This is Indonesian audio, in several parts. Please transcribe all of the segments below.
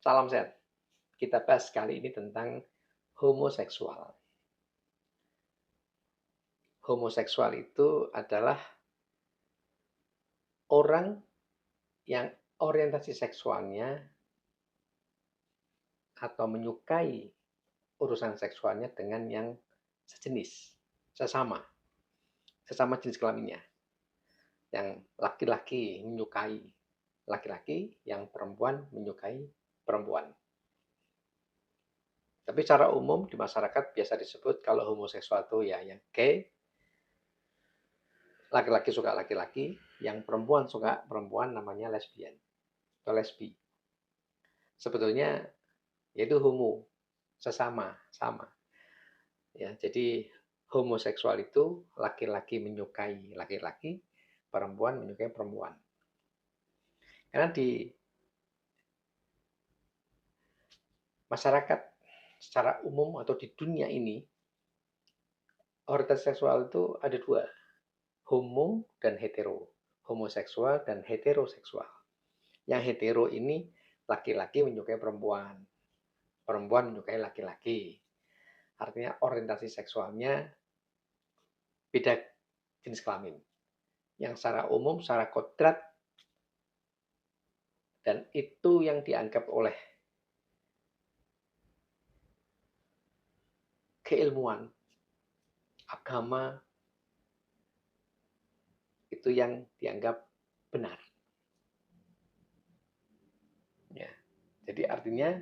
Salam sehat. Kita bahas kali ini tentang homoseksual. Homoseksual itu adalah orang yang orientasi seksualnya atau menyukai urusan seksualnya dengan yang sejenis, sesama, sesama jenis kelaminnya. Yang laki-laki menyukai laki-laki, yang perempuan menyukai perempuan. Tapi secara umum di masyarakat biasa disebut kalau homoseksual itu ya yang gay, laki-laki suka laki-laki, yang perempuan suka perempuan namanya lesbian atau lesbi. Sebetulnya yaitu homo, sesama, sama. Ya, jadi homoseksual itu laki-laki menyukai laki-laki, perempuan menyukai perempuan. Karena di masyarakat secara umum atau di dunia ini, orientasi seksual itu ada dua, homo dan hetero. Homoseksual dan heteroseksual. Yang hetero ini laki-laki menyukai perempuan, perempuan menyukai laki-laki. Artinya orientasi seksualnya beda jenis kelamin. Yang secara umum, secara kodrat, dan itu yang dianggap oleh keilmuan, agama, itu yang dianggap benar. Ya. Jadi artinya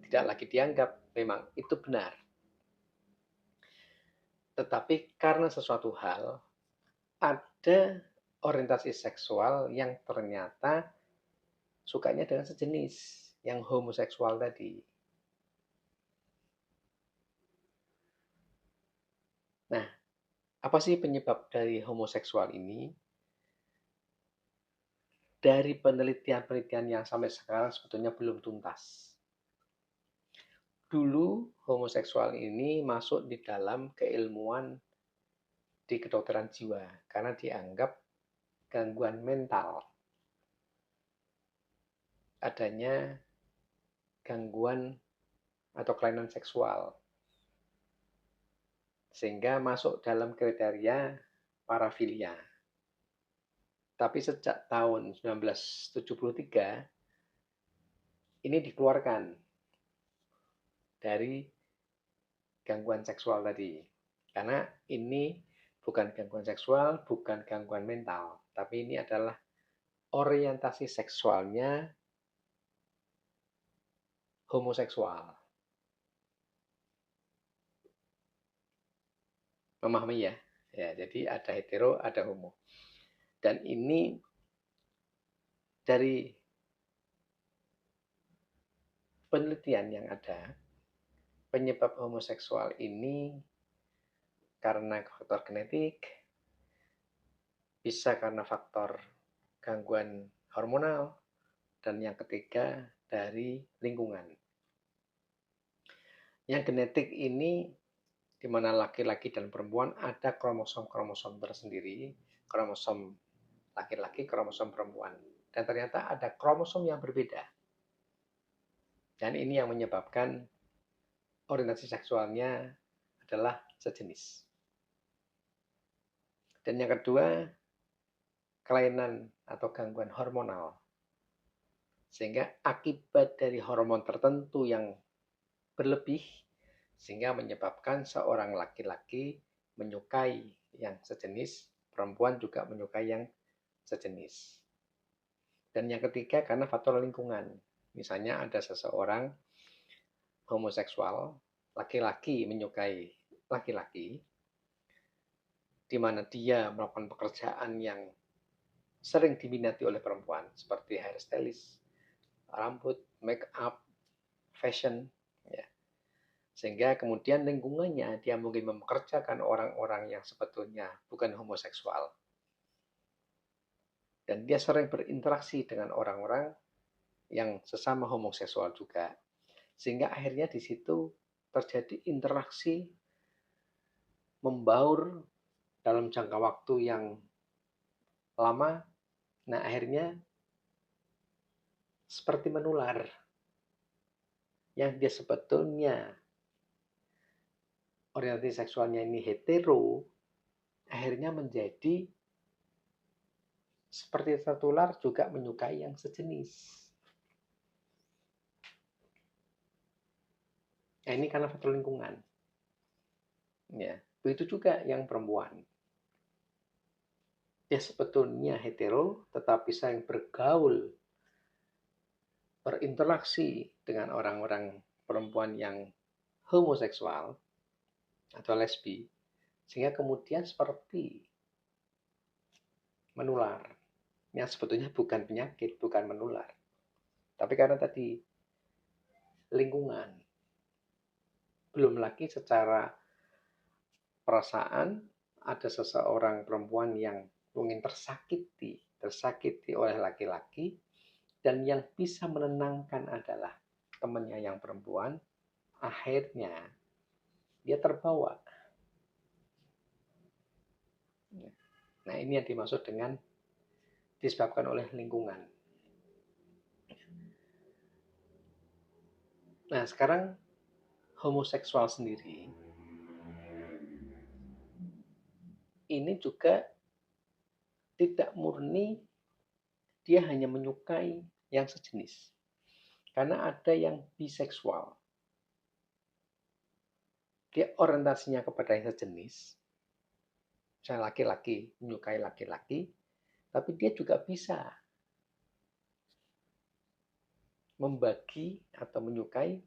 tidak lagi dianggap memang itu benar. Tetapi karena sesuatu hal, ada orientasi seksual yang ternyata sukanya dengan sejenis, yang homoseksual tadi. Nah, apa sih penyebab dari homoseksual ini? Dari penelitian-penelitian yang sampai sekarang sebetulnya belum tuntas. Dulu homoseksual ini masuk di dalam keilmuan di kedokteran jiwa karena dianggap gangguan mental. Adanya gangguan atau kelainan seksual. Sehingga masuk dalam kriteria parafilia. Tapi sejak tahun 1973 ini dikeluarkan dari gangguan seksual tadi. Karena ini bukan gangguan seksual, bukan gangguan mental, tapi ini adalah orientasi seksualnya homoseksual. Memahami ya? Ya, jadi ada hetero, ada homo. Dan ini dari penelitian yang ada, penyebab homoseksual ini karena faktor genetik, bisa karena faktor gangguan hormonal, dan yang ketiga dari lingkungan. Yang genetik ini di mana laki-laki dan perempuan ada kromosom-kromosom tersendiri, kromosom laki-laki, kromosom perempuan. Dan ternyata ada kromosom yang berbeda. Dan ini yang menyebabkan orientasi seksualnya adalah sejenis. Dan yang kedua, kelainan atau gangguan hormonal. Sehingga akibat dari hormon tertentu yang berlebih, sehingga menyebabkan seorang laki-laki menyukai yang sejenis, perempuan juga menyukai yang sejenis. Dan yang ketiga karena faktor lingkungan. Misalnya ada seseorang homoseksual, laki-laki menyukai laki-laki, di mana dia melakukan pekerjaan yang sering diminati oleh perempuan, seperti hairstylist, rambut, make up, fashion, ya. Sehingga kemudian lingkungannya dia mungkin mempekerjakan orang-orang yang sebetulnya bukan homoseksual. Dan dia sering berinteraksi dengan orang-orang yang sesama homoseksual juga. Sehingga akhirnya di situ terjadi interaksi membaur dalam jangka waktu yang lama. Nah, akhirnya seperti menular. yang dia sebetulnya orientasi seksualnya ini hetero, akhirnya menjadi seperti tertular juga menyukai yang sejenis. Nah, ini karena faktor lingkungan. Ya, begitu juga yang perempuan. Dia sebetulnya hetero, tetapi sering bergaul, berinteraksi dengan orang-orang perempuan yang homoseksual atau lesbi, sehingga kemudian seperti menular. Yang sebetulnya bukan penyakit, bukan menular. Tapi karena tadi lingkungan, belum lagi secara perasaan ada seseorang perempuan yang mungkin tersakiti oleh laki-laki, dan yang bisa menenangkan adalah temannya yang perempuan, akhirnya dia terbawa. Nah, ini yang dimaksud dengan disebabkan oleh lingkungan. Nah, sekarang homoseksual sendiri ini juga tidak murni dia hanya menyukai yang sejenis. Karena ada yang biseksual. Dia orientasinya kepada yang sejenis. Misalnya laki-laki menyukai laki-laki, tapi dia juga bisa membagi atau menyukai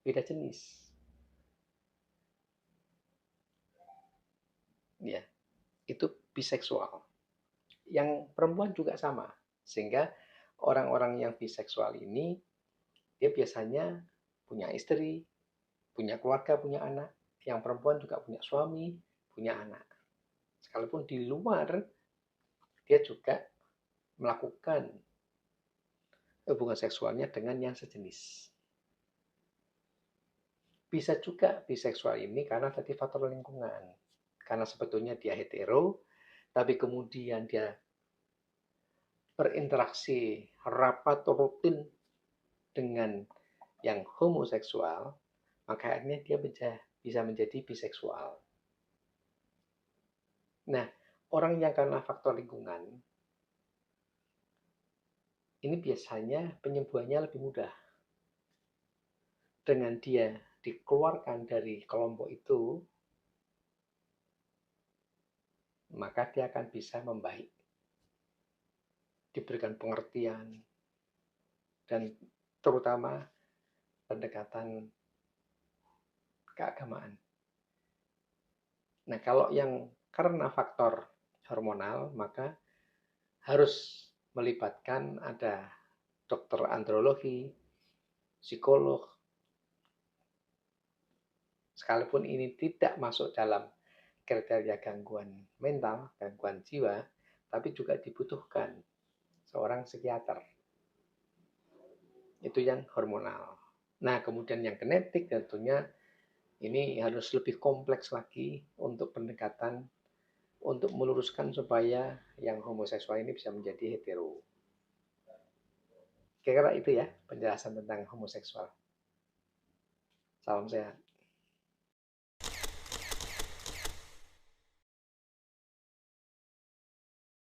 beda jenis. Ya, itu biseksual. Yang perempuan juga sama. Sehingga orang-orang yang biseksual ini dia biasanya punya istri, punya keluarga, punya anak. Yang perempuan juga punya suami, punya anak. Sekalipun di luar dia juga melakukan hubungan seksualnya dengan yang sejenis. Bisa juga biseksual ini karena tadi faktor lingkungan. Karena sebetulnya dia hetero, tapi kemudian dia berinteraksi rapat rutin dengan yang homoseksual, maka akhirnya dia bisa menjadi biseksual. Nah, orang yang karena faktor lingkungan, ini biasanya penyembuhannya lebih mudah. Dengan dia dikeluarkan dari kelompok itu, maka dia akan bisa membaik. Diberikan pengertian, dan terutama pendekatan keagamaan. Nah, kalau yang karena faktor hormonal, maka harus melibatkan ada dokter andrologi, psikolog, sekalipun ini tidak masuk dalam kriteria gangguan mental, gangguan jiwa, tapi juga dibutuhkan seorang psikiater. Itu yang hormonal. Nah, kemudian yang genetik tentunya ini harus lebih kompleks lagi untuk pendekatan untuk meluruskan supaya yang homoseksual ini bisa menjadi hetero. Kira-kira itu ya penjelasan tentang homoseksual. Salam sehat.